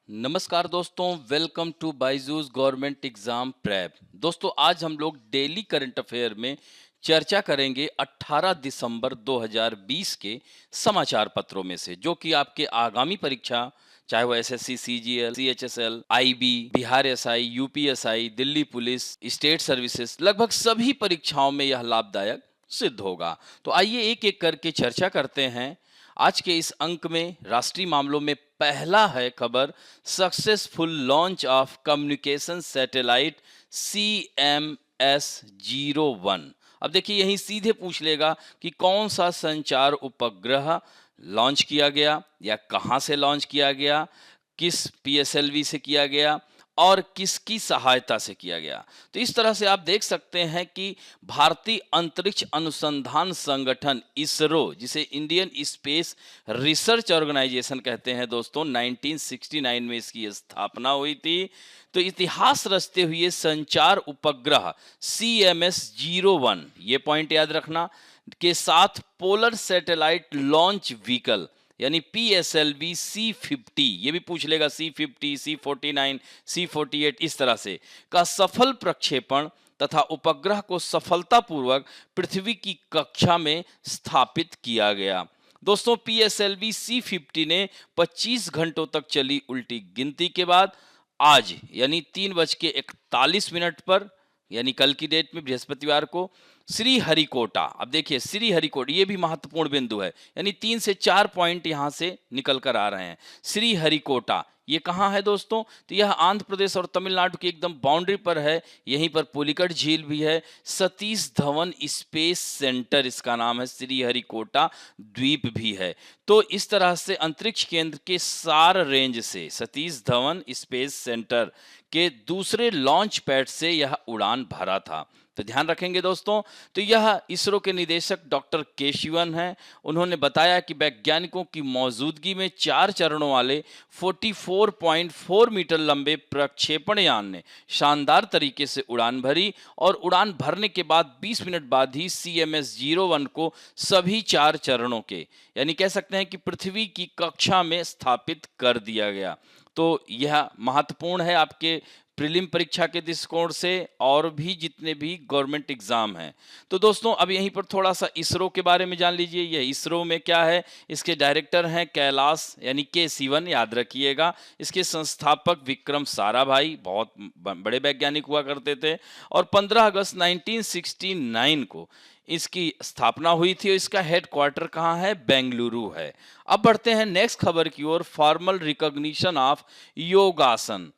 नमस्कार दोस्तों, welcome to Byju's government exam prep. दोस्तों, आज हम लोग डेली करंट अफेयर में चर्चा करेंगे 18 दिसंबर 2020 के समाचार पत्रों में से, जो कि आपके आगामी परीक्षा, चाहे वो SSC, CGL, CHSL, IB, Bihar SI, UPSI, Delhi police, state services, लगभग सभी परीक्षाओं में यह लाभदायक सिद्ध होगा। तो आइए एक एक करके चर्चा करते हैं। आज के इस अंक में राष्ट्रीय मामलों में पहला है खबर, successful launch of communication satellite CMS-01। अब देखिए, यही सीधे पूछ लेगा कि कौन सा संचार उपग्रह लॉन्च किया गया या कहां से लॉन्च किया गया, किस पीएसएलवी से किया गया और किसकी सहायता से किया गया। तो इस तरह से आप देख सकते हैं कि भारतीय अंतरिक्ष अनुसंधान संगठन इसरो, जिसे इंडियन स्पेस रिसर्च ऑर्गेनाइजेशन कहते हैं दोस्तों, 1969 में इसकी स्थापना हुई थी। तो इतिहास रचते हुए संचार उपग्रह CMS-01, ये पॉइंट याद रखना, के साथ पोलर सैटेलाइट लॉन्च व्हीकल यानी PSLV C50, ये भी पूछ लेगा, C50, C49, C48, इस तरह से का सफल प्रक्षेपण तथा उपग्रह को सफलतापूर्वक पृथ्वी की कक्षा में स्थापित किया गया। दोस्तों, PSLV C50 ने 25 घंटों तक चली उल्टी गिनती के बाद आज यानी 3:41 पर, यानी कल की डेट में बृहस्पतिवार को, श्रीहरिकोटा, अब देखिए श्रीहरिकोटा, ये भी महत्वपूर्ण बिंदु है, यानी 3 से 4 पॉइंट यहां से निकल कर आ रहे हैं। श्रीहरिकोटा ये कहाँ है दोस्तों? तो यह आंध्र प्रदेश और तमिलनाडु की एकदम बाउंड्री पर है। यहीं पर पुलिकट झील भी है। सतीश धवन स्पेस सेंटर इसका नाम है, श्रीहरिकोटा द्वीप भी है। तो इस तरह से अंतरिक्ष केंद्र के सार रेंज से सतीश धवन स्पेस सेंटर के दूसरे लॉन्च पैड से यह उड़ान भरा था। तो ध्यान रखेंगे दोस्तों। तो यह इसरो के निदेशक डॉक्टर के शिवन हैं। उन्होंने बताया कि वैज्ञानिकों की मौजूदगी में 4 चरणों वाले 44.4 मीटर लंबे प्रक्षेपण यान ने शानदार तरीके से उड़ान भरी और उड़ान भरने के बाद 20 मिनट बाद ही CMS-01 को सभी 4 चरणों के, यानी कह सकते हैं कि पृथ्वी की कक्षा में स्थापित कर दिया गया। तो यह महत्वपूर्ण है आपके प्रीलिम परीक्षा के दृष्टिकोण से और भी जितने भी गवर्नमेंट एग्जाम हैं। तो दोस्तों, अब यहीं पर थोड़ा सा इसरो के बारे में जान लीजिए। यह इसरो में क्या है, इसके डायरेक्टर हैं कैलाश यानी के सिवन, याद रखिएगा। इसके संस्थापक विक्रम साराभाई बहुत बड़े वैज्ञानिक हुआ करते थे और 15 अगस्त 1969 को इसकी स्थापना हुई थी और इसका हेडक्वार्टर कहाँ है? बेंगलुरु है। अब बढ़ते हैं नेक्स्ट खबर की ओर। फॉर्मल रिकॉग्निशन ऑफ योगासन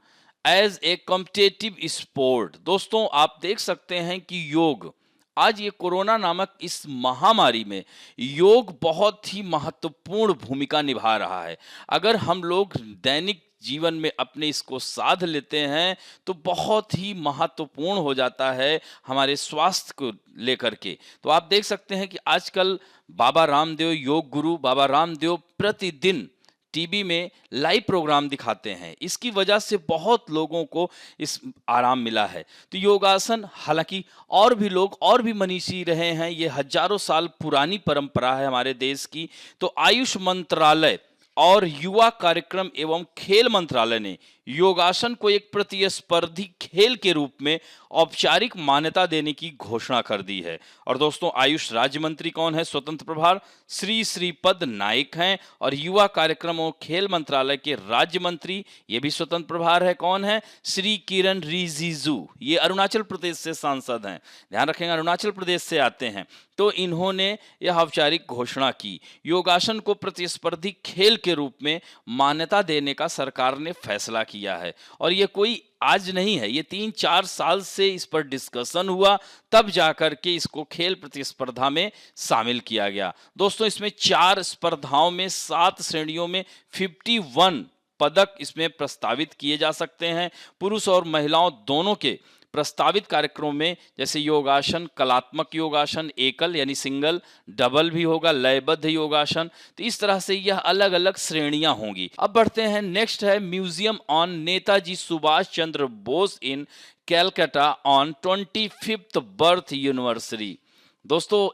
एज ए कॉम्पिटिटिव स्पोर्ट। दोस्तों, आप देख सकते हैं कि योग, आज ये कोरोना नामक इस महामारी में योग बहुत ही महत्वपूर्ण भूमिका निभा रहा है। अगर हम लोग दैनिक जीवन में अपने इसको साध लेते हैं तो बहुत ही महत्वपूर्ण हो जाता है हमारे स्वास्थ्य को लेकर के। तो आप देख सकते हैं कि आजकल बाबा रामदेव, योग गुरु बाबा रामदेव प्रतिदिन टीवी में लाइव प्रोग्राम दिखाते हैं। इसकी वजह से बहुत लोगों को इस आराम मिला है। तो योगासन, हालांकि और भी लोग और भी मनीषी रहे हैं, ये हजारों साल पुरानी परंपरा है हमारे देश की। तो आयुष मंत्रालय और युवा कार्यक्रम एवं खेल मंत्रालय ने योगासन को एक प्रतिस्पर्धी खेल के रूप में औपचारिक मान्यता देने की घोषणा कर दी है। और दोस्तों, आयुष राज्य मंत्री कौन है? स्वतंत्र प्रभार श्री श्रीपद नाइक हैं। और युवा कार्यक्रम और खेल मंत्रालय के राज्य मंत्री, ये भी स्वतंत्र प्रभार है, कौन है? श्री किरण रिजिजू। ये अरुणाचल प्रदेश से सांसद हैं, ध्यान रखेंगे, अरुणाचल प्रदेश से आते हैं। तो इन्होंने यह औपचारिक घोषणा की। योगासन को प्रतिस्पर्धी खेल के रूप में मान्यता देने का सरकार ने फैसला किया है। और ये कोई आज नहीं है, ये 3-4 साल से इस पर डिस्कशन हुआ, तब जाकर के इसको खेल प्रतिस्पर्धा में शामिल किया गया। दोस्तों, इसमें 4 स्पर्धाओं में 7 श्रेणियों में 51 पदक इसमें प्रस्तावित किए जा सकते हैं। पुरुष और महिलाओं दोनों के प्रस्तावित कार्यक्रमों में जैसे योगासन, कलात्मक योगासन, एकल यानी सिंगल, डबल भी होगा, लयबद्ध योगासन। तो इस तरह से यह अलग अलग श्रेणियां होंगी। अब बढ़ते हैं, नेक्स्ट है museum on Netaji Subhash Chandra Bose in Calcutta on 25th birth यूनिवर्सरी। दोस्तों,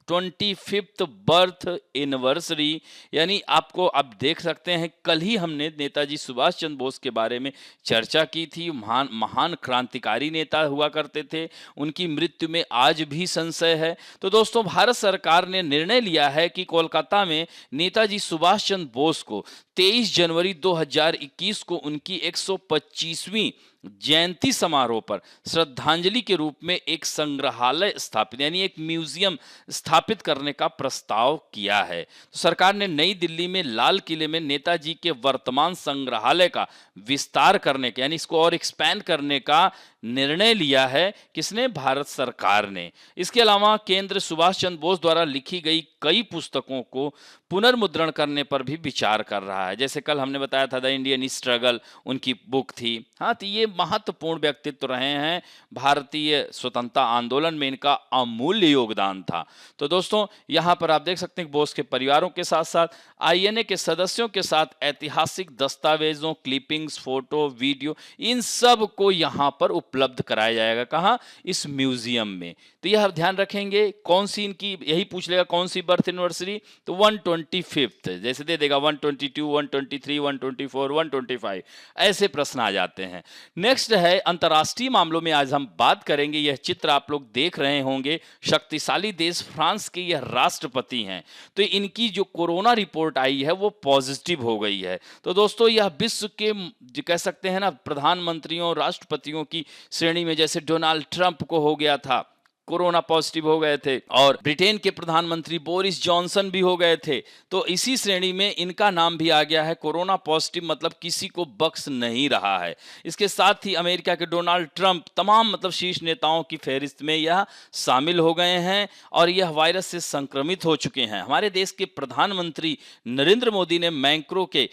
125th बर्थ एनिवर्सरी, यानी आपको अब देख सकते हैं कल ही हमने नेताजी सुभाष चंद्र बोस के बारे में चर्चा की थी। महान महान क्रांतिकारी नेता हुआ करते थे, उनकी मृत्यु में आज भी संशय है। तो दोस्तों, भारत सरकार ने निर्णय लिया है कि कोलकाता में नेताजी सुभाष चंद्र बोस को 23 जनवरी 2021 को उनकी 125वीं जयंती समारोह पर श्रद्धांजलि के रूप में एक संग्रहालय स्थापित, यानी एक म्यूजियम स्थापित करने का प्रस्ताव किया है। तो सरकार ने नई दिल्ली में लाल किले में नेताजी के वर्तमान संग्रहालय का विस्तार करने का, यानी इसको और एक्सपैंड करने का निर्णय लिया है। किसने? भारत सरकार ने। इसके अलावा केंद्र सुभाष चंद्र बोस द्वारा लिखी गई कई पुस्तकों को पुनर्मुद्रण करने पर भी विचार कर रहा है। जैसे कल हमने बताया था द इंडियन स्ट्रगल उनकी बुक थी। हाँ, तो ये महत्वपूर्ण व्यक्तित्व रहे हैं, भारतीय स्वतंत्रता आंदोलन में इनका अमूल्य योगदान था। तो दोस्तों, यहाँ पर आप देख सकते हैं बोस के परिवारों के साथ साथ आईएनए के सदस्यों के साथ ऐतिहासिक दस्तावेजों, क्लिपिंग्स, फोटो, वीडियो, इन सब को यहाँ पर उपलब्ध कराया जाएगा। कहाँ? इस म्यूजियम में। तो यह ध्यान रखेंगे कौन सी इनकी, यही पूछ लेगा कौन सी बर्थ एनिवर्सरी, तो 125th जैसे दे देगा 122, 123, 124, 125, ऐसे प्रश्न आ जाते हैं। नेक्स्ट है अंतर्राष्ट्रीय मामलों में आज हम बात करेंगे। यह चित्र आप लोग देख रहे होंगे, शक्तिशाली देश फ्रांस के यह राष्ट्रपति हैं। तो इनकी जो कोरोना रिपोर्ट आई है वो पॉजिटिव हो गई है। तो दोस्तों, यह विश्व के जो कह सकते हैं ना प्रधानमंत्रियों, राष्ट्रपतियों की श्रेणी में, जैसे डोनाल्ड ट्रंप को हो गया था, कोरोना पॉजिटिव हो गए थे, और ब्रिटेन के प्रधानमंत्री बोरिस जॉनसन भी हो गए थे। तो इसी श्रेणी में इनका नाम भी आ गया है कोरोना पॉजिटिव, मतलब किसी को बख्श नहीं रहा है। इसके साथ ही अमेरिका के डोनाल्ड ट्रंप तमाम मतलब शीर्ष नेताओं की फहरिस्त में यह शामिल हो गए हैं और यह वायरस से संक्रमित हो चुके हैं। हमारे देश के प्रधानमंत्री नरेंद्र मोदी ने मैक्रो के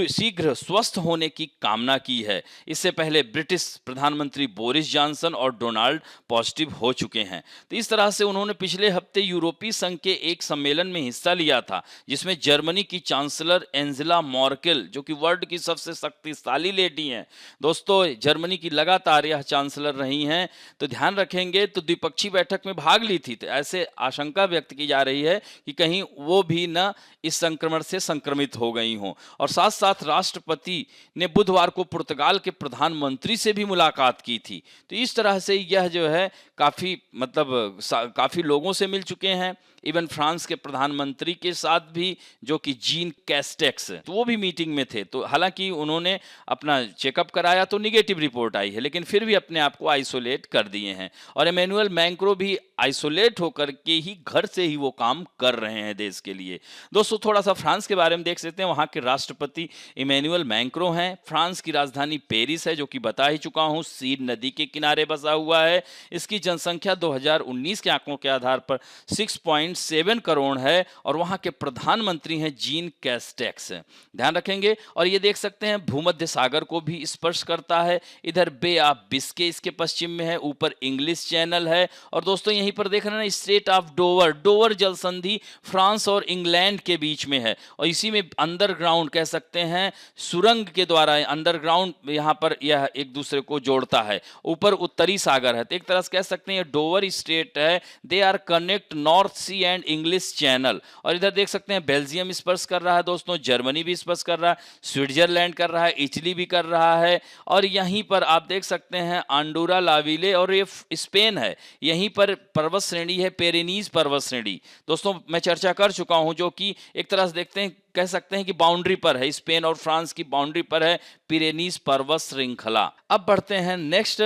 शीघ्र स्वस्थ होने की कामना की है। इससे पहले ब्रिटिश प्रधानमंत्री बोरिस जॉनसन और डोनाल्ड पॉजिटिव हो चुके हैं। तो इस तरह से उन्होंने पिछले हफ्ते यूरोपीय संघ के एक सम्मेलन में हिस्सा लिया था, जिसमें जर्मनी की चांसलर एंजेला मर्केल, जो कि वर्ल्ड की सबसे शक्तिशाली लेडी हैं, दोस्तों जर्मनी की लगातार यह चांसलर रही हैं, तो ध्यान रखेंगे, तो द्विपक्षीय बैठक में भाग ली थी। तो ऐसे आशंका व्यक्त की जा रही है कि कहीं वो भी न इस संक्रमण से संक्रमित हो गई हों। और साथ साथ राष्ट्रपति ने बुधवार को पुर्तगाल के प्रधानमंत्री से भी मुलाकात की थी। तो इस तरह से यह जो है काफी मतलब काफी लोगों से मिल चुके हैं। इवन फ्रांस के प्रधानमंत्री के साथ भी, जो कि जीन कैस्टेक्स, तो वो भी मीटिंग में थे। तो हालांकि उन्होंने अपना चेकअप कराया तो निगेटिव रिपोर्ट आई है, लेकिन फिर भी अपने आप को आइसोलेट कर दिए हैं। और इमैनुअल मैक्रों भी आइसोलेट होकर के ही घर से ही वो काम कर रहे हैं देश के लिए। दोस्तों, थोड़ा सा फ्रांस के बारे में देख सकते हैं। वहाँ के राष्ट्रपति इमैनुअल मैक्रों हैं। फ्रांस की राजधानी पेरिस है, जो कि बता ही चुका हूँ, सीन नदी के किनारे बसा हुआ है। इसकी जनसंख्या 2019 के आंकड़ों के आधार पर 6.7 करोड़ है और वहाँ के प्रधानमंत्री हैं जीन कैस्टेक्स। ध्यान रखेंगे। और ये देख सकते हैं भूमध्य सागर को भी स्पर्श करता है। इधर बे ऑफ बिस्के इसके पश्चिम में है, ऊपर इंग्लिश चैनल है। और दोस्तों, यहीं पर देख रहे हैं स्ट्रेट ऑफ डोवर, डोवर जल संधि फ्रांस और इंग्लैंड के बीच में है। और इसी में अंडरग्राउंड कह सकते हैं, सुरंग के द्वारा अंडरग्राउंड यहाँ पर यह एक दूसरे को जोड़ता है। ऊपर उत्तरी सागर है, तो एक तरह से कह सकते हैं ये डोवर स्ट्रेट है। They are connect North Sea and English Channel. और इधर देख सकते हैं बेल्जियम स्पर्श कर रहा है दोस्तों, जर्मनी भी स्पर्श कर रहा है, स्विट्जरलैंड कर रहा है, इटली भी कर रहा है। और यहीं पर आप देख सकते हैं अंडोरा, लाविले, और ये स्पेन है। यहीं पर पर्वत श्रेणी है, पेरेनीज पर्वत श्रेणी। दोस्तों, मैं चर्चा कर चुका हूं, जो कि एक तरह से देखते हैं, कह सकते हैं कि बाउंड्री पर है, स्पेन और फ्रांस की बाउंड्री पर है पिरेनीज पर्वत श्रृंखला। अब बढ़ते हैं next.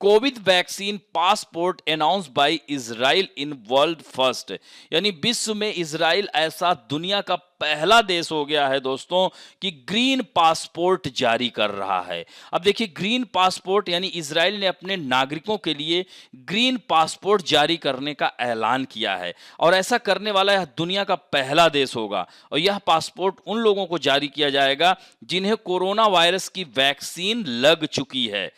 Covid vaccine passport announce bye Israel in world first, यानी विश्व में इजराइल ऐसा दुनिया का पहला देश हो गया है दोस्तों कि ग्रीन पासपोर्ट जारी कर रहा है। अब देखिए, ग्रीन पासपोर्ट यानी इजराइल ने अपने नागरिकों के लिए ग्रीन पासपोर्ट जारी करने का ऐलान किया है और ऐसा करने वाला यह दुनिया का पहला देश होगा। और यह पासपोर्ट उन लोगों को जारी किया जाएगा जिन्हें कोरोना वायरस की वैक्सीन लग चुकी है।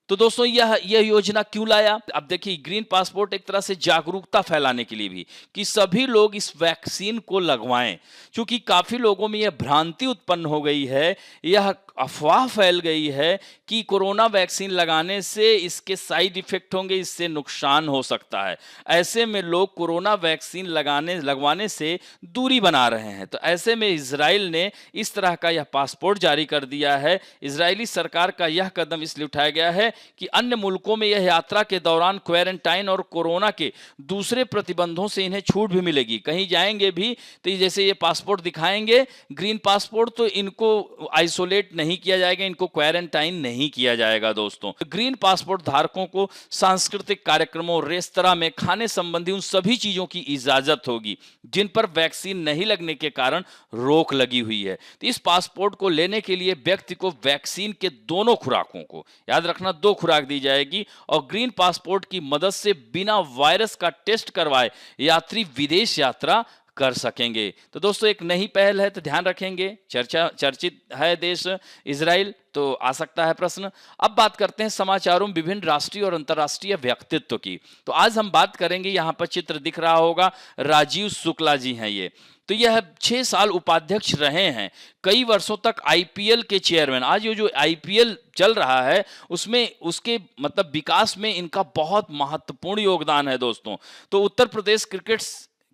तो दोस्तों, यह योजना क्यों लाया? अब देखिए, ग्रीन पासपोर्ट एक तरह से जागरूकता फैलाने के लिए भी, कि सभी लोग इस वैक्सीन को लगवाएं, क्योंकि काफी लोगों में यह भ्रांति उत्पन्न हो गई है। यह अफवाह फैल गई है कि कोरोना वैक्सीन लगाने से इसके साइड इफेक्ट होंगे, इससे नुकसान हो सकता है। ऐसे में लोग कोरोना वैक्सीन लगवाने से दूरी बना रहे हैं। तो ऐसे में इजराइल ने इस तरह का यह पासपोर्ट जारी कर दिया है। इजरायली सरकार का यह कदम इसलिए उठाया गया है कि अन्य मुल्कों में यह यात्रा के दौरान क्वारंटाइन और कोरोना के दूसरे प्रतिबंधों से इन्हें छूट भी मिलेगी। कहीं जाएंगे भी तो जैसे ये पासपोर्ट दिखाएंगे ग्रीन पासपोर्ट, तो इनको आइसोलेट नहीं किया जाएगा, इनको क्वारंटाइन नहीं किया जाएगा। दोस्तों, ग्रीन पासपोर्ट धारकों को सांस्कृतिक कार्यक्रमों, रेस्तरां में खाने संबंधी उन सभी चीजों की इजाजत होगी जिन पर वैक्सीन नहीं लगने के कारण रोक लगी हुई है। तो इस पासपोर्ट को लेने के लिए व्यक्ति को वैक्सीन के दोनों खुराकों को, याद रखना 2 खुराक दी जाएगी, और ग्रीन पासपोर्ट की मदद से बिना वायरस का टेस्ट करवाए यात्री विदेश यात्रा कर सकेंगे। तो दोस्तों, एक नई पहल है, तो ध्यान रखेंगे। चर्चित है देश इजराइल, तो आ सकता है प्रश्न। अब बात करते हैं समाचारों में विभिन्न राष्ट्रीय और अंतर्राष्ट्रीय व्यक्तित्व की। तो आज हम बात करेंगे, यहां पर चित्र दिख रहा होगा, राजीव शुक्ला जी हैं ये। तो यह 6 साल उपाध्यक्ष रहे हैं, कई वर्षों तक आईपीएल के चेयरमैन। आज ये जो आईपीएल चल रहा है उसमें उसके मतलब विकास में इनका बहुत महत्वपूर्ण योगदान है। दोस्तों, तो उत्तर प्रदेश क्रिकेट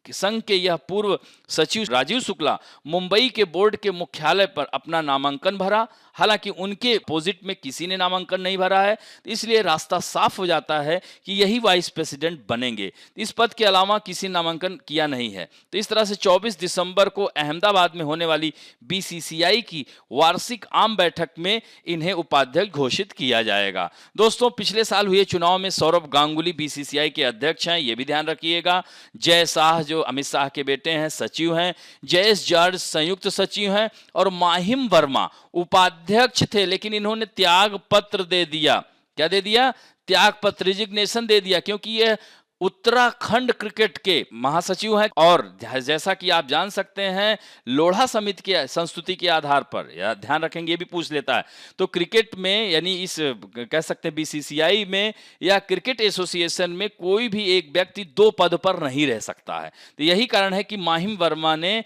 संघ के यह पूर्व सचिव राजीव शुक्ला मुंबई के बोर्ड के मुख्यालय पर अपना नामांकन भरा। हालांकि उनके अपोजिट में किसी ने नामांकन नहीं भरा है, इसलिए रास्ता साफ हो जाता है कि यही वाइस प्रेसिडेंट बनेंगे। इस पद के अलावा किसी नामांकन किया नहीं है। तो इस तरह से 24 दिसंबर को अहमदाबाद में होने वाली बीसीसीआई की वार्षिक आम बैठक में इन्हें उपाध्यक्ष घोषित किया जाएगा। दोस्तों, पिछले साल हुए चुनाव में सौरभ गांगुली बीसीसीआई के अध्यक्ष हैं, यह भी ध्यान रखिएगा। जय शाह जो अमित शाह के बेटे हैं, सचिव हैं। जयेश जॉर्ज संयुक्त सचिव हैं, और माहिम वर्मा उपाध्यक्ष थे, लेकिन इन्होंने त्याग पत्र दे दिया। क्या दे दिया? त्याग पत्र, रिजिग्नेशन दे दिया, क्योंकि यह उत्तराखंड क्रिकेट के महासचिव हैं। और जैसा कि आप जान सकते हैं, लोढ़ा समिति के संस्तुति के आधार पर, या ध्यान रखेंगे ये भी पूछ लेता है, तो क्रिकेट में यानी इस कह सकते हैं बीसीसीआई में या क्रिकेट एसोसिएशन में कोई भी एक व्यक्ति 2 पद पर नहीं रह सकता है। तो यही कारण है कि माहिम वर्मा ने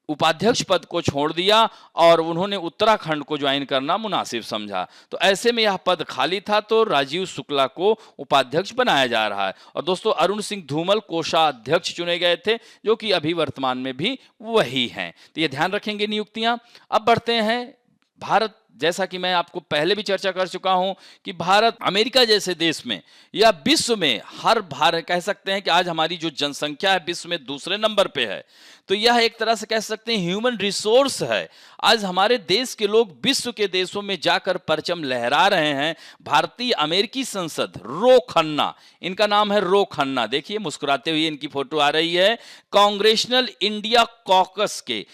उपाध्यक्ष पद को छोड़ दिया और उन्होंने उत्तराखंड को ज्वाइन करना मुनासिब समझा। तो ऐसे में यह पद खाली था, तो राजीव शुक्ला को उपाध्यक्ष बनाया जा रहा है। और दोस्तों, अरुण सिंह धूमल कोषाध्यक्ष चुने गए थे, जो कि अभी वर्तमान में भी वही हैं। तो ये ध्यान रखेंगे नियुक्तियां। अब बढ़ते हैं भारत। जैसा कि मैं आपको पहले भी चर्चा कर चुका हूं कि भारत अमेरिका जैसे देश में या विश्व में हर भारत कह सकते हैं कि आज हमारी जो जनसंख्या है विश्व में दूसरे नंबर पे है। तो यह एक तरह से कह सकते हैं ह्यूमन रिसोर्स है। आज हमारे देश के लोग विश्व के देशों में जाकर परचम लहरा रहे हैं। भारतीय अमेरिकी सांसद रो खन्ना, इनका नाम है रो खन्ना, देखिए मुस्कुराते हुए इनकी फोटो आ रही है, कांग्रेशनल इंडिया कॉकस के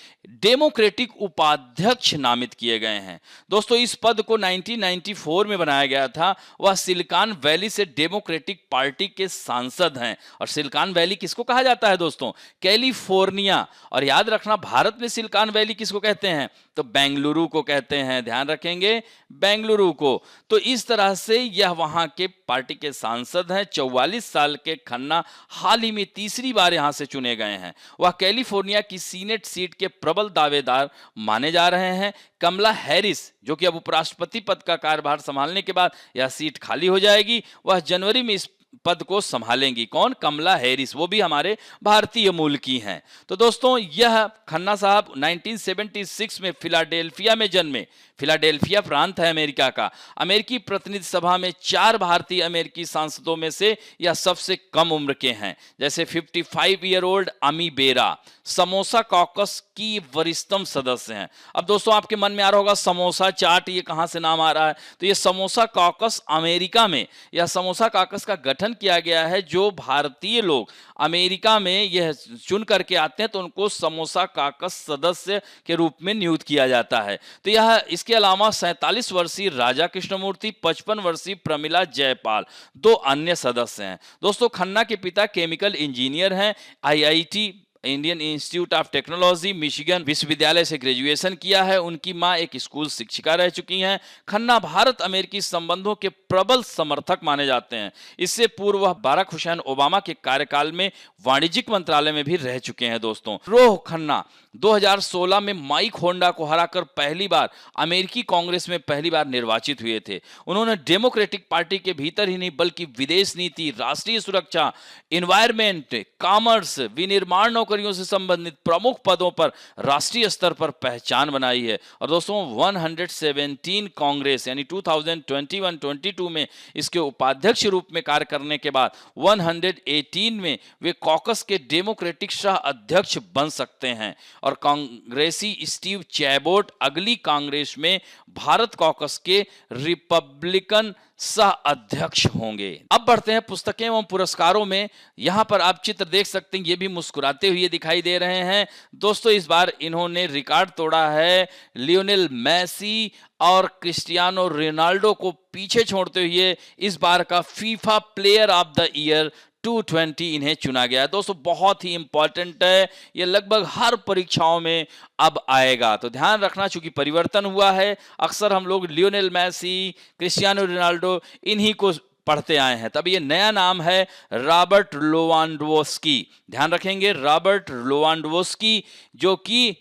डेमोक्रेटिक उपाध्यक्ष नामित किए गए हैं। दोस्तों, इस पद को 1994 में बनाया गया था। वह सिलिकॉन वैली से डेमोक्रेटिक पार्टी के सांसद हैं। और सिलिकॉन वैली किसको कहा जाता है दोस्तों? कैलिफोर्निया। और याद रखना, भारत में सिलिकॉन वैली किसको कहते हैं? तो बेंगलुरु को कहते हैं। ध्यान रखेंगे, बेंगलुरु को। तो इस तरह से यह वहां के पार्टी के सांसद हैं। 44 साल के खन्ना हाल ही में तीसरी बार यहां से चुने गए हैं। वह कैलिफोर्निया की सीनेट सीट के प्रबल दावेदार माने जा रहे हैं। कमला हैरिस, जो कि अब उपराष्ट्रपति पद का कार्यभार संभालने के बाद यह सीट खाली हो जाएगी, वह जनवरी में इस पद को संभालेंगी। कौन? कमला हैरिस, वो भी हमारे भारतीय मूल की हैं। तो दोस्तों, यह खन्ना साहब 1976 में फिलाडेल्फिया में जन्मे। फिलाडेल्फिया प्रांत है अमेरिका का। अमेरिकी प्रतिनिधि सभा में 4 भारतीय अमेरिकी सांसदों में से यह सबसे कम उम्र के हैं। जैसे 55 ईयर ओल्ड अमी बेरा समोसा कॉकस की वरिष्ठतम सदस्य हैं। अब दोस्तों, आपके मन में आ रहा होगा समोसा चाट ये कहां से नाम आ रहा है? तो ये समोसा कॉकस अमेरिका में, यह समोसा कॉकस का गठन किया गया है। जो भारतीय लोग अमेरिका में यह चुन करके आते हैं तो उनको समोसा कॉकस सदस्य के रूप में नियुक्त किया जाता है। तो यह इसके अलावा 47 वर्षीय राजा कृष्णमूर्ति, 55 वर्षीय प्रमिला जयपाल 2 अन्य सदस्य हैं। दोस्तों, खन्ना के पिता केमिकल इंजीनियर हैं। IIT Indian institute of technology Michigan विश्वविद्यालय से ग्रेजुएशन किया है। उनकी मां एक स्कूल शिक्षिका रह चुकी हैं। खन्ना भारत अमेरिकी संबंधों के प्रबल समर्थक माने जाते हैं। इससे पूर्व वह बाराक हुसैन ओबामा के कार्यकाल में वाणिज्यिक मंत्रालय में भी रह चुके हैं। दोस्तों, रोह खन्ना 2016 में माइक होंडा को हराकर पहली बार अमेरिकी कांग्रेस में पहली बार निर्वाचित हुए थे। उन्होंने डेमोक्रेटिक पार्टी के भीतर ही नहीं बल्कि विदेश नीति, राष्ट्रीय सुरक्षा, एनवायरमेंट, कॉमर्स, विनिर्माण नौकरियों से संबंधित प्रमुख पदों पर राष्ट्रीय स्तर पर पहचान बनाई है। और दोस्तों, 117 कांग्रेस यानी 2021-22 में इसके उपाध्यक्ष रूप में कार्य करने के बाद 118 में वे कॉकस के डेमोक्रेटिक सह अध्यक्ष बन सकते हैं। और कांग्रेसी स्टीव चैबोट अगली कांग्रेस में भारत कॉकस के रिपब्लिकन सह अध्यक्ष होंगे। अब बढ़ते हैं पुस्तकें एवं पुरस्कारों में। यहां पर आप चित्र देख सकते हैं, ये भी मुस्कुराते हुए दिखाई दे रहे हैं। दोस्तों, इस बार इन्होंने रिकॉर्ड तोड़ा है। लियोनेल मेसी और क्रिस्टियानो रोनाल्डो को पीछे छोड़ते हुए इस बार का FIFA player of the year 220 इन्हें चुना गया है। दोस्तों, बहुत ही इंपॉर्टेंट है, ये लगभग हर परीक्षाओं में अब आएगा, तो ध्यान रखना। चूंकि परिवर्तन हुआ है, अक्सर हम लोग लियोनेल मेसी, क्रिस्टियानो रोनाल्डो इन्हीं को पढ़ते आए हैं। तब ये नया नाम है रॉबर्ट लेवांडोव्स्की। ध्यान रखेंगे, रॉबर्ट लेवांडोव्स्की, जो कि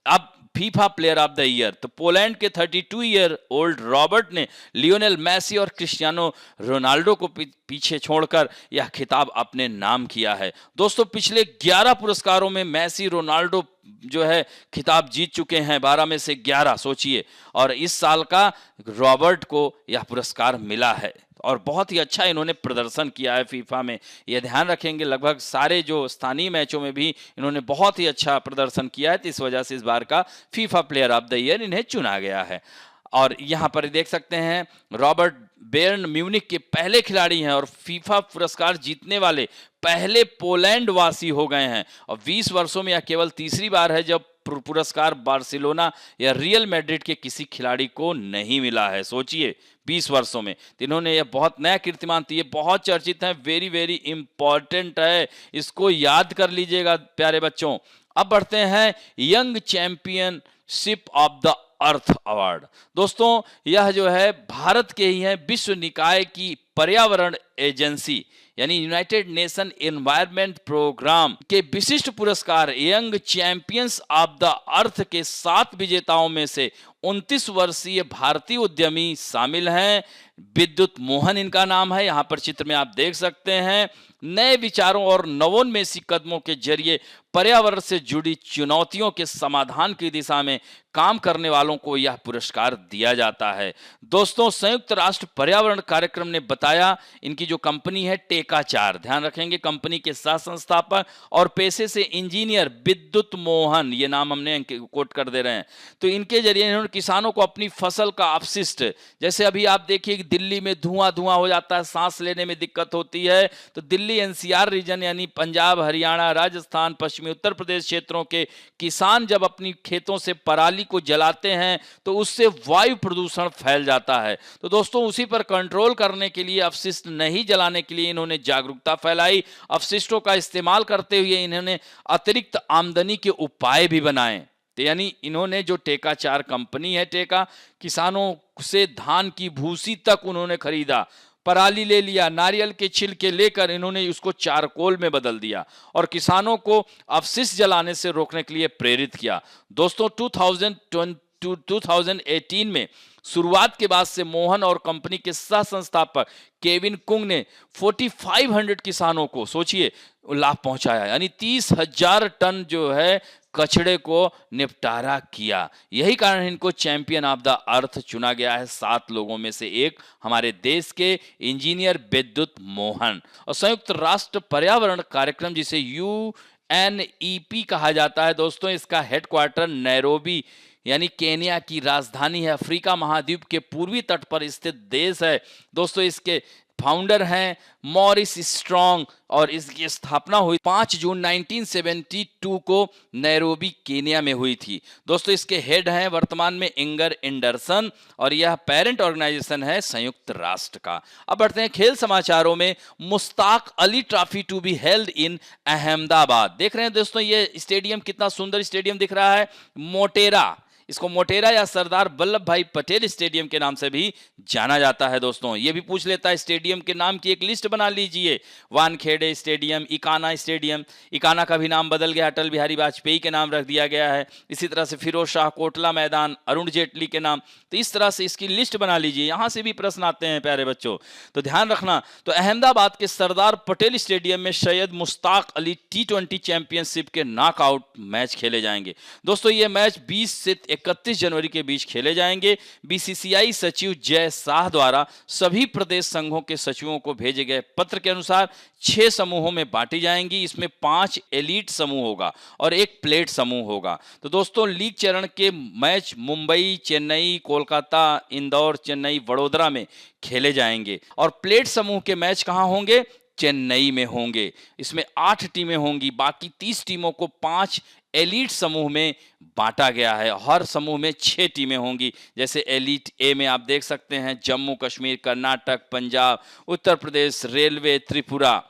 अब FIFA player of the year. तो पोलैंड के 32 ईयर ओल्ड रॉबर्ट ने लियोनेल मेसी और क्रिस्टियानो रोनाल्डो को पीछे छोड़कर यह खिताब अपने नाम किया है। दोस्तों, पिछले 11 पुरस्कारों में मेसी, रोनाल्डो जो है खिताब जीत चुके हैं, 12 में से 11, सोचिए। और इस साल का रॉबर्ट को यह पुरस्कार मिला है और बहुत ही अच्छा इन्होंने प्रदर्शन किया है फीफा में। यह ध्यान रखेंगे, लगभग सारे जो स्थानीय मैचों में भी इन्होंने बहुत ही अच्छा प्रदर्शन किया है, तो इस वजह से इस बार का FIFA player of the year इन्हें चुना गया है। और यहाँ पर देख सकते हैं, रॉबर्ट बायर्न म्यूनिख के पहले खिलाड़ी हैं और फीफा पुरस्कार जीतने वाले पहले पोलैंड वासी हो गए हैं। और 20 वर्षों में यह केवल तीसरी बार है जब पुरस्कार बार्सिलोना या रियल मैड्रिड के किसी खिलाड़ी को नहीं मिला है। सोचिए, 20 वर्षों में। तो इन्होंने यह बहुत नया कीर्तिमान, तो ये बहुत चर्चित है, वेरी वेरी इंपॉर्टेंट है, इसको याद कर लीजिएगा प्यारे बच्चों। अब बढ़ते हैं young championship of the earth award. दोस्तों, यह जो है भारत के ही है, विश्व निकाय की पर्यावरण एजेंसी यानी यूनाइटेड नेशन एनवायरनमेंट प्रोग्राम के विशिष्ट पुरस्कार young champions of the earth के 7 विजेताओं में से 29 वर्षीय भारतीय उद्यमी शामिल हैं। विद्युत मोहन इनका नाम है, यहां पर चित्र में आप देख सकते हैं। नए विचारों और नवोन्मेषी कदमों के जरिए पर्यावरण से जुड़ी चुनौतियों के समाधान की दिशा में काम करने वालों को यह पुरस्कार दिया जाता है। दोस्तों, संयुक्त राष्ट्र पर्यावरण कार्यक्रम ने बताया, इनकी जो कंपनी है टेकाचार, ध्यान रखेंगे, कंपनी के सह संस्थापक और पेशे से इंजीनियर विद्युत मोहन, ये नाम हमने कोट कर दे रहे हैं। तो इनके जरिए इन्होंने किसानों को अपनी फसल का अपशिष्ट, जैसे अभी आप देखिए दिल्ली में धुआं धुआं हो जाता है, सांस लेने में दिक्कत होती है, तो दिल्ली एनसीआर रीजन यानी पंजाब, हरियाणा, राजस्थान, पश्चिमी उत्तर प्रदेश क्षेत्रों के किसान जब अपनी खेतों से पराली को जलाते हैं तो उससे वायु प्रदूषण फैल जाता है। तो दोस्तों, उसी पर कंट्रोल करने के लिए, अपशिष्ट नहीं जलाने के लिए इन्होंने जागरूकता फैलाई। अपशिष्टों का इस्तेमाल करते हुए इन्होंने अतिरिक्त आमदनी के उपाय भी बनाए। तो यानी इन्होंने जो टेकाचार कंपनी है, टेका, किसानों से धान की भूसी तक उन्होंने खरीदा, पराली ले लिया, नारियल के छिलके लेकर इन्होंने उसको चारकोल में बदल दिया और किसानों को अपशिष्ट जलाने से रोकने के लिए प्रेरित किया। दोस्तों, 2018 में शुरुआत के बाद से मोहन और कंपनी के सह संस्थापक केविन कुंग ने 4500 किसानों को, सोचिए, लाभ पहुंचाया, यानी 30,000 टन जो है कचड़े को निपटारा किया। यही कारण इनको चैंपियन ऑफ द अर्थ चुना गया है। 7 लोगों में से एक हमारे देश के इंजीनियर विद्युत मोहन। और संयुक्त राष्ट्र पर्यावरण कार्यक्रम, जिसे UNEP कहा जाता है दोस्तों, इसका हेडक्वार्टर नैरोबी यानी केन्या की राजधानी है, अफ्रीका महाद्वीप के पूर्वी तट पर स्थित देश है। दोस्तों, इसके फाउंडर हैं मॉरिस स्ट्रॉन्ग और इसकी स्थापना हुई 5 जून 1972 को नैरोबी केनिया में हुई थी। दोस्तों इसके हेड हैं वर्तमान में इंगर एंडरसन और यह पेरेंट ऑर्गेनाइजेशन है संयुक्त राष्ट्र का। अब बढ़ते हैं खेल समाचारों में। Mushtaq Ali trophy to be held in Ahmedabad. देख रहे हैं दोस्तों ये स्टेडियम, कितना सुंदर स्टेडियम दिख रहा है, मोटेरा। इसको मोटेरा या सरदार वल्लभ भाई पटेल स्टेडियम के नाम से भी जाना जाता है। दोस्तों ये भी पूछ लेता है स्टेडियम के नाम की एक लिस्ट बना लीजिए। वानखेड़े स्टेडियम, इकाना स्टेडियम, इकाना का भी नाम बदल गया, अटल बिहारी वाजपेयी के नाम रख दिया गया है। इसी तरह से फिरोज शाह कोटला मैदान अरुण जेटली के नाम। तो इस तरह से इसकी लिस्ट बना लीजिए, यहां से भी प्रश्न आते हैं प्यारे बच्चों, तो ध्यान रखना। तो अहमदाबाद के सरदार पटेल स्टेडियम में सैयद मुश्ताक अली T20 चैंपियनशिप के नॉकआउट मैच खेले जाएंगे। दोस्तों ये मैच 20 से 31 जनवरी के बीच खेले जाएंगे। बीसीसीआई सचिव जय शाह द्वारा सभी प्रदेश संघों के सचिवों को भेजे गए पत्र के अनुसार 6 समूहों में बांटी जाएंगी। इसमें 5 एलीट समूह होगा और 1 प्लेट समूह होगा। तो दोस्तों लीग चरण के मैच मुंबई, चेन्नई, कोलकाता, इंदौर, चेन्नई, वडोदरा में खेले जाएंगे और प्लेट समूह के मैच कहां होंगे? चेन्नई में होंगे। इसमें 8 टीमें होंगी, बाकी 30 टीमों को 5 एलीट समूह में बांटा गया है। हर समूह में 6 टीमें होंगी। जैसे एलीट ए में आप देख सकते हैं जम्मू कश्मीर, कर्नाटक, पंजाब, उत्तर प्रदेश, रेलवे, त्रिपुरा,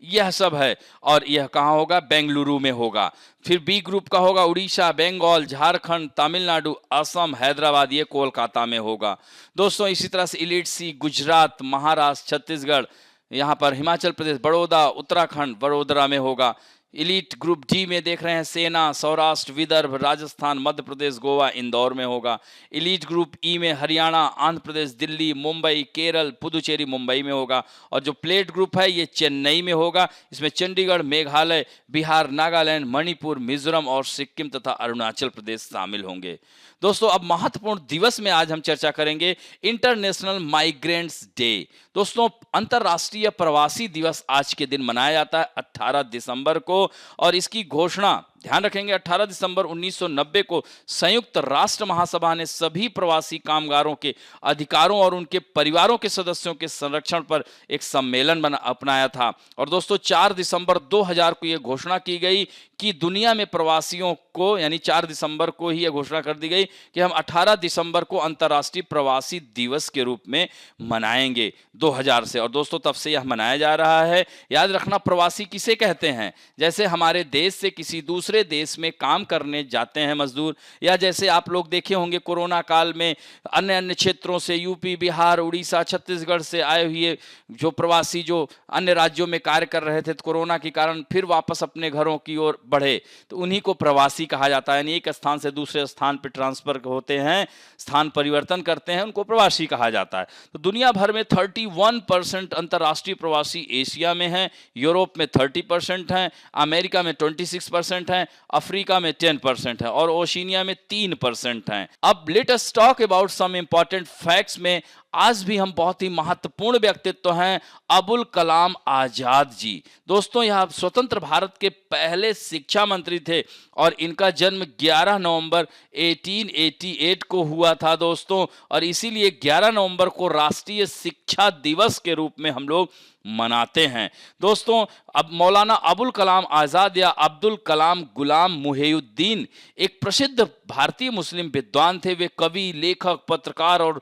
यह सब है। और यह कहाँ होगा? बेंगलुरु में होगा। फिर बी ग्रुप का होगा उड़ीसा, बंगाल, झारखंड, तमिलनाडु, असम, हैदराबाद, ये कोलकाता में होगा। दोस्तों इसी तरह से एलीट सी गुजरात, महाराष्ट्र, छत्तीसगढ़, यहाँ पर हिमाचल प्रदेश, बड़ौदा, उत्तराखंड, वडोदरा में होगा। एलीट ग्रुप डी में देख रहे हैं सेना, सौराष्ट्र, विदर्भ, राजस्थान, मध्य प्रदेश, गोवा, इंदौर में होगा। एलीट ग्रुप ई में हरियाणा, आंध्र प्रदेश, दिल्ली, मुंबई, केरल, पुदुचेरी, मुंबई में होगा। और जो प्लेट ग्रुप है ये चेन्नई में होगा। इसमें चंडीगढ़, मेघालय, बिहार, नागालैंड, मणिपुर, मिजोरम और सिक्किम तथा अरुणाचल प्रदेश शामिल होंगे। दोस्तों अब महत्वपूर्ण दिवस में आज हम चर्चा करेंगे इंटरनेशनल माइग्रेंट्स डे। दोस्तों अंतर्राष्ट्रीय प्रवासी दिवस आज के दिन मनाया जाता है 18 दिसंबर को और इसकी घोषणा ध्यान रखेंगे 18 दिसंबर 1990 को संयुक्त राष्ट्र महासभा ने सभी प्रवासी कामगारों के अधिकारों और उनके परिवारों के सदस्यों के संरक्षण पर एक सम्मेलन अपनाया था। और दोस्तों 4 दिसंबर 2000 को यह घोषणा की गई कि दुनिया में प्रवासियों को, यानी 4 दिसंबर को ही यह घोषणा कर दी गई कि हम 18 दिसंबर को अंतर्राष्ट्रीय प्रवासी दिवस के रूप में मनाएंगे 2000 से। और दोस्तों तब से यह मनाया जा रहा है। याद रखना प्रवासी किसे कहते हैं? जैसे हमारे देश से किसी दूसरे देश में काम करने जाते हैं मजदूर, या जैसे आप लोग देखे होंगे कोरोना काल में अन्य अन्य क्षेत्रों से, यूपी, बिहार, उड़ीसा, छत्तीसगढ़ से आए हुए जो प्रवासी जो अन्य राज्यों में कार्य कर रहे थे तो कोरोना के कारण फिर वापस अपने घरों की ओर बढ़े, तो उन्हीं को प्रवासी कहा जाता है। यानी एक स्थान से दूसरे स्थान पर ट्रांसफर होते हैं, स्थान परिवर्तन करते हैं, उनको प्रवासी कहा जाता है। तो दुनिया भर में 31% अंतर्राष्ट्रीय प्रवासी एशिया में हैं, यूरोप में 30% हैं, अमेरिका में 26% हैं, अफ्रीका में 10% है और ओशिनिया में 3% हैं। अब let us talk about some important facts में आज भी हम बहुत ही महत्वपूर्ण व्यक्तित्व हैं अबुल कलाम आजाद जी। दोस्तों यह स्वतंत्र भारत के पहले शिक्षा मंत्री थे और इनका जन्म 11 नवंबर 1888 को हुआ था दोस्तों, और इसीलिए 11 नवंबर को राष्ट्रीय शिक्षा दिवस के रूप में हम लोग मनाते हैं। दोस्तों अब मौलाना अबुल कलाम आजाद या अब्दुल कलाम गुलाम मुहिउद्दीन एक प्रसिद्ध भारतीय मुस्लिम विद्वान थे। वे कवि, लेखक, पत्रकार और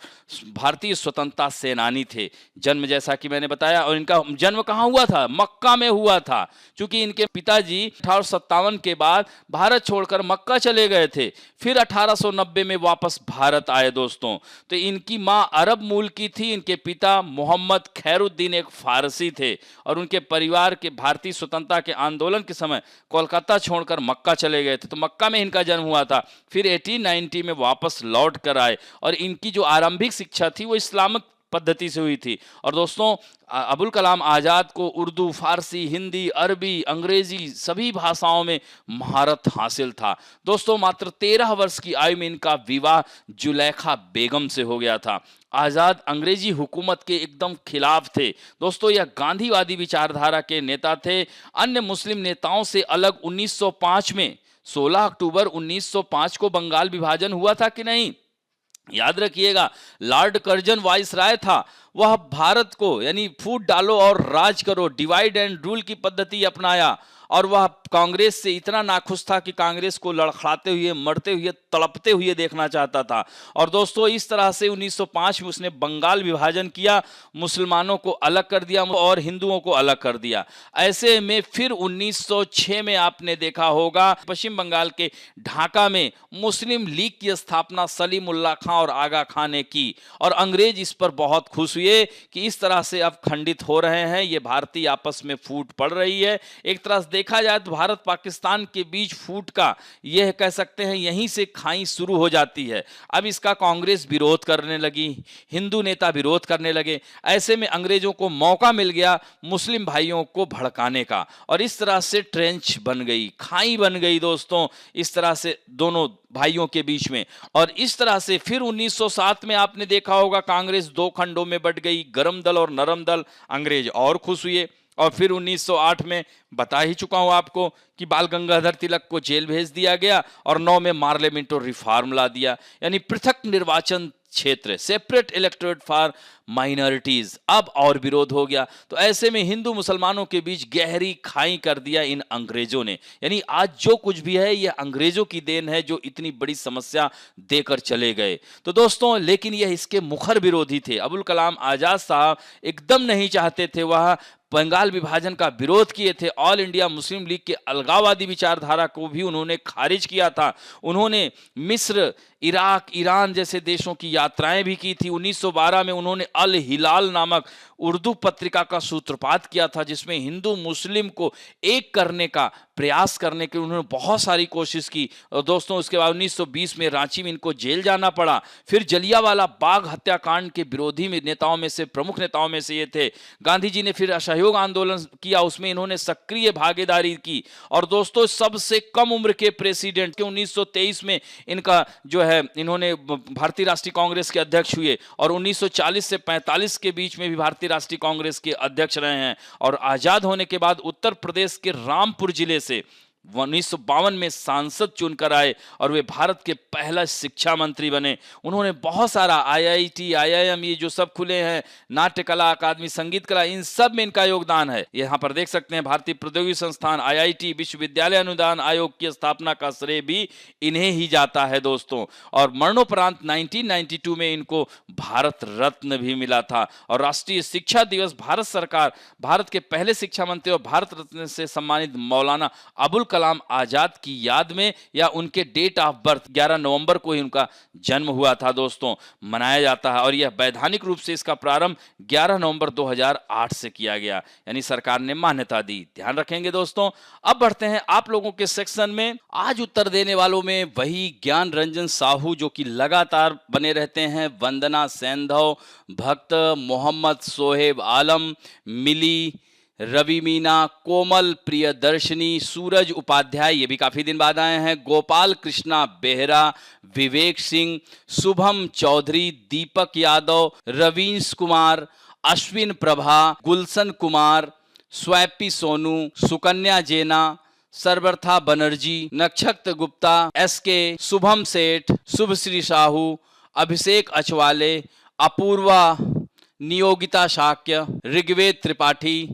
भारतीय स्वतंत्रता सेनानी थे। जन्म जैसा कि मैंने बताया, और इनका जन्म कहाँ हुआ था? मक्का में हुआ था। क्योंकि इनके पिताजी 1857 के बाद भारत छोड़कर मक्का चले गए थे, फिर 1890 में वापस भारत आए दोस्तों। तो इनकी माँ अरब मूल की थी, इनके पिता मोहम्मद खैरुद्दीन एक फारसी थे और उनके परिवार के भारतीय स्वतंत्रता के आंदोलन के समय कोलकाता छोड़कर मक्का चले गए थे। तो मक्का में इनका जन्म हुआ था, फिर 1890 में वापस लौट कर आए और इनकी जो आरंभिक शिक्षा थी वो इस्लामिक पद्धति से हुई थी। और दोस्तों अबुल कलाम आजाद को उर्दू, फारसी, हिंदी, अरबी, अंग्रेजी सभी भाषाओं में महारत हासिल था। दोस्तों मात्र 13 वर्ष की आयु में इनका विवाह जुलेखा बेगम से हो गया था। आजाद अंग्रेजी हुकूमत के एकदम खिलाफ थे दोस्तों। यह गांधीवादी विचारधारा के नेता थे। अन्य मुस्लिम नेताओं से अलग 1905 में 16 अक्टूबर 1905 को बंगाल विभाजन हुआ था कि नहीं? याद रखिएगा, लॉर्ड कर्जन वाइसराय था, वह भारत को यानी फूट डालो और राज करो, डिवाइड एंड रूल की पद्धति अपनाया, और वह कांग्रेस से इतना नाखुश था कि कांग्रेस को लड़खड़ाते हुए, मरते हुए, तड़पते हुए देखना चाहता था। और दोस्तों, इस तरह से 1905 में उसने बंगाल विभाजन किया, मुसलमानों को अलग कर दिया और हिंदुओं को अलग कर दिया। ऐसे में फिर 1906 में आपने देखा होगा पश्चिम बंगाल के ढाका में मुस्लिम लीग की स्थापना सलीमुल्लाह खां और आगा खां ने की, और अंग्रेज इस पर बहुत खुश हुए कि इस तरह से अब खंडित हो रहे हैं, ये भारतीय आपस में फूट पड़ रही है। एक तरह से देखा जाए तो भारत पाकिस्तान के बीच फूट का, यह कह सकते हैं, यहीं से खाई शुरू हो जाती है। अब इसका कांग्रेस विरोध करने लगी, हिंदू नेता विरोध करने लगे। ऐसे में अंग्रेजों को मौका मिल गया मुस्लिम भाइयों को भड़काने का, और इस तरह से ट्रेंच बन गई, खाई बन गई दोस्तों, इस तरह से दोनों भाइयों के बीच में। और इस तरह से फिर 1907 में आपने देखा होगा कांग्रेस दो खंडों में बट गई, गरम दल और नरम दल। अंग्रेज और खुश हुए, और फिर 1908 में बता ही चुका हूं आपको कि बाल गंगाधर तिलक को जेल भेज दिया गया, और 9 में पार्लियामेंट रिफॉर्म ला दिया, यानी पृथक निर्वाचन क्षेत्र, सेपरेट इलेक्टोरेट फॉर माइनॉरिटीज। अब और विरोध हो गया, तो ऐसे में हिंदू मुसलमानों के बीच गहरी खाई कर दिया इन अंग्रेजों ने। यानी आज जो कुछ भी है यह अंग्रेजों की देन है, जो इतनी बड़ी समस्या देकर चले गए। तो दोस्तों, लेकिन यह इसके मुखर विरोधी थे। अबुल कलाम आजाद साहब एकदम नहीं चाहते थे, वह बंगाल विभाजन का विरोध किए थे। ऑल इंडिया मुस्लिम लीग के अलगाववादी विचारधारा को भी उन्होंने खारिज किया था। उन्होंने मिस्र, इराक, ईरान जैसे देशों की यात्राएं भी की थी। 1912 में उन्होंने अल हिलाल नामक उर्दू पत्रिका का सूत्रपात किया था, जिसमें हिंदू मुस्लिम को एक करने का प्रयास करने की उन्होंने बहुत सारी कोशिश की। और दोस्तों, उसके बाद 1920 में रांची में इनको जेल जाना पड़ा। फिर जलियांवाला बाग हत्याकांड के विरोधी में नेताओं में से, प्रमुख नेताओं में से ये थे। गांधी जी ने फिर असहयोग आंदोलन किया, उसमें इन्होंने सक्रिय भागीदारी की। और दोस्तों, सबसे कम उम्र के प्रेसिडेंट के 1923 में इनका जो है, इन्होंने भारतीय राष्ट्रीय कांग्रेस के अध्यक्ष हुए, और 1940 से 45 के बीच में भी भारतीय राष्ट्रीय कांग्रेस के अध्यक्ष रहे हैं। और आजाद होने के बाद उत्तर प्रदेश के रामपुर जिले से 1952 में सांसद चुनकर आए, और वे भारत के पहला शिक्षा मंत्री बने। उन्होंने बहुत सारा IIT, IIM, ये जो सब खुले हैं, नाट्य कला अकादमी, संगीत कला, इन सब में इनका योगदान है। यहाँ पर देख सकते हैं भारतीय प्रौद्योगिकी संस्थान, IIT, विश्वविद्यालय अनुदान आयोग की स्थापना का श्रेय भी इन्हें ही जाता है दोस्तों। और मरणोपरांत 1992 में इनको भारत रत्न भी मिला था। और राष्ट्रीय शिक्षा दिवस भारत सरकार, भारत के पहले शिक्षा मंत्री और भारत रत्न से सम्मानित मौलाना अबुल कलाम आजाद की याद में, या उनके डेट ऑफ बर्थ 11 नवंबर को ही उनका जन्म हुआ था दोस्तों, मनाया जाता है। और यह वैधानिक रूप से इसका प्रारंभ 11 नवंबर 2008 से किया गया, यानी सरकार ने मान्यता दी। ध्यान रखेंगे दोस्तों। अब बढ़ते हैं आप लोगों के सेक्शन में। आज उत्तर देने वालों में वही ज्ञान रंजन साहू जो कि लगातार बने रहते हैं, वंदना सैंधव, भक्त मोहम्मद सोहेब आलम, मिली, रवि मीना, कोमल प्रियदर्शनी, सूरज उपाध्याय, ये भी काफी दिन बाद आए हैं, गोपाल कृष्णा बेहरा, विवेक सिंह, शुभम चौधरी, दीपक यादव, रवींश कुमार, अश्विन प्रभा, गुलशन कुमार, स्वैपी सोनू, सुकन्या जेना, सरबर्था बनर्जी, नक्षत्र गुप्ता, SK, शुभम सेठ, शुभश्री साहू, अभिषेक अचवाले, अपूर्वा, नियोगिता शाक्य, ऋग्वेद त्रिपाठी,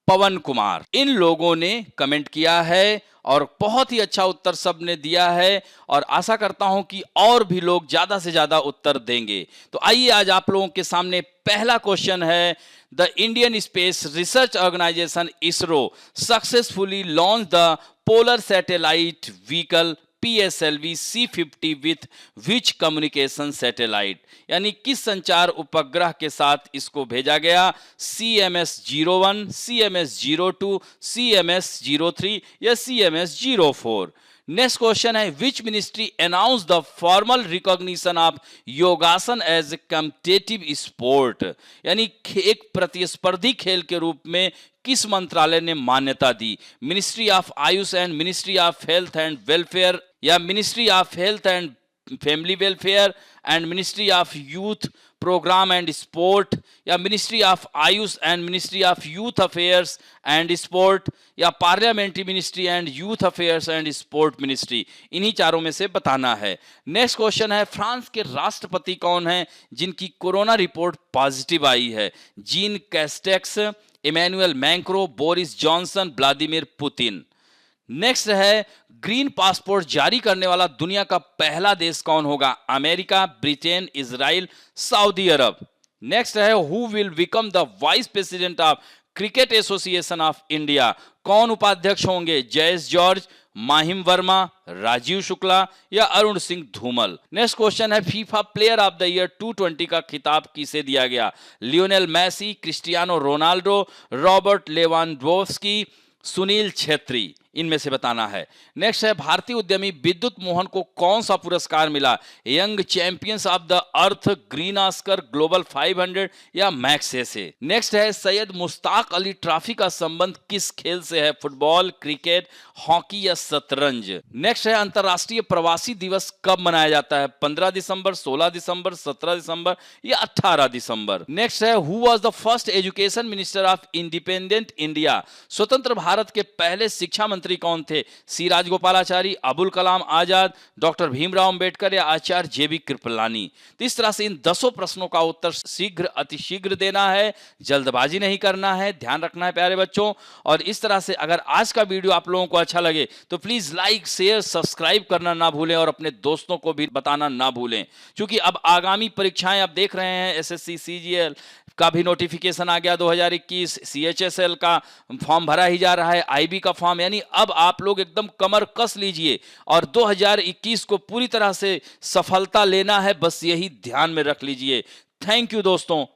पवन कुमार, इन लोगों ने कमेंट किया है और बहुत ही अच्छा उत्तर सबने दिया है, और आशा करता हूं कि और भी लोग ज्यादा से ज्यादा उत्तर देंगे। तो आइए आज आप लोगों के सामने पहला क्वेश्चन है, the Indian space research organisation ISRO successfully launch the polar satellite vehicle PSLV C50 with which communication satellite, यानी किस संचार उपग्रह के साथ इसको भेजा गया? CMS-01, CMS-02, CMS-03 या CMS-04। नेक्स्ट क्वेश्चन है, which ministry announce the formal recognition of योगासन एज ए कॉम्पिटिटिव स्पोर्ट, यानी एक प्रतिस्पर्धी खेल के रूप में किस मंत्रालय ने मान्यता दी? Ministry of AYUSH and ministry of health and welfare, या ministry of health and family welfare and ministry of youth programme and sport, या ministry of AYUSH and ministry of youth affairs and sport, या parliamentary ministry and youth affairs and sport ministry. इन्हीं चारों में से बताना है। Next question है, France के राष्ट्रपति कौन है जिनकी कोरोना रिपोर्ट पॉजिटिव आई है? Jean Castex, Emmanuel Macron, Boris Johnson, Vladimir Putin. Next है, ग्रीन पासपोर्ट जारी करने वाला दुनिया का पहला देश कौन होगा? America, Britain, Israel, Saudi Arab. Next है, who will become the vice president of cricket association of India? कौन उपाध्यक्ष होंगे? जयेश जॉर्ज, माहिम वर्मा, राजीव शुक्ला, या अरुण सिंह धूमल। नेक्स्ट क्वेश्चन है, FIFA player of the year 2020 का खिताब किसे दिया गया? Lionel Messi, Cristiano Ronaldo, Robert Lewandowski, Sunil Chhetri. इनमें से बताना है। नेक्स्ट है, भारतीय उद्यमी विद्युत मोहन को कौन सा पुरस्कार मिला? Young champions of the earth, green Oscar, global 500, या मैग्सेसे। नेक्स्ट है, सैयद मुश्ताक अली ट्रॉफी का संबंध किस खेल से है? फुटबॉल, क्रिकेट, हॉकी, या शतरंज। नेक्स्ट है, अंतरराष्ट्रीय प्रवासी दिवस कब मनाया जाता है? 15 दिसंबर, 16 दिसंबर, 17 दिसंबर, या 18 दिसंबर। नेक्स्ट है, who was the first education minister of independent India? स्वतंत्र भारत के पहले शिक्षा मंत्री कौन थे? सी राजगोपालाचारी, अबुल कलाम आजाद, डॉक्टर भीमराव अंबेडकर, या आचार्य जेबी कृपलानी। तो इस तरह से इन 10 प्रश्नों का उत्तर शीघ्र अतिशीघ्र देना है, जल्दबाजी नहीं करना है, ध्यान रखना है प्यारे बच्चों। और इस तरह से अगर आज का वीडियो आप लोगों को अच्छा लगे तो प्लीज लाइक, शेयर, सब्सक्राइब करना ना भूलें और अपने दोस्तों को भी बताना ना भूलें, क्योंकि अब आगामी परीक्षाएं आप देख रहे हैं, एसएससी सीजीएल का भी नोटिफिकेशन आ गया 2021, सीएचएसएल का फॉर्म भरा ही जा रहा है, आईबी का फॉर्म, यानी अब आप लोग एकदम कमर कस लीजिए और 2021 को पूरी तरह से सफलता लेना है, बस यही ध्यान में रख लीजिए। थैंक यू दोस्तों।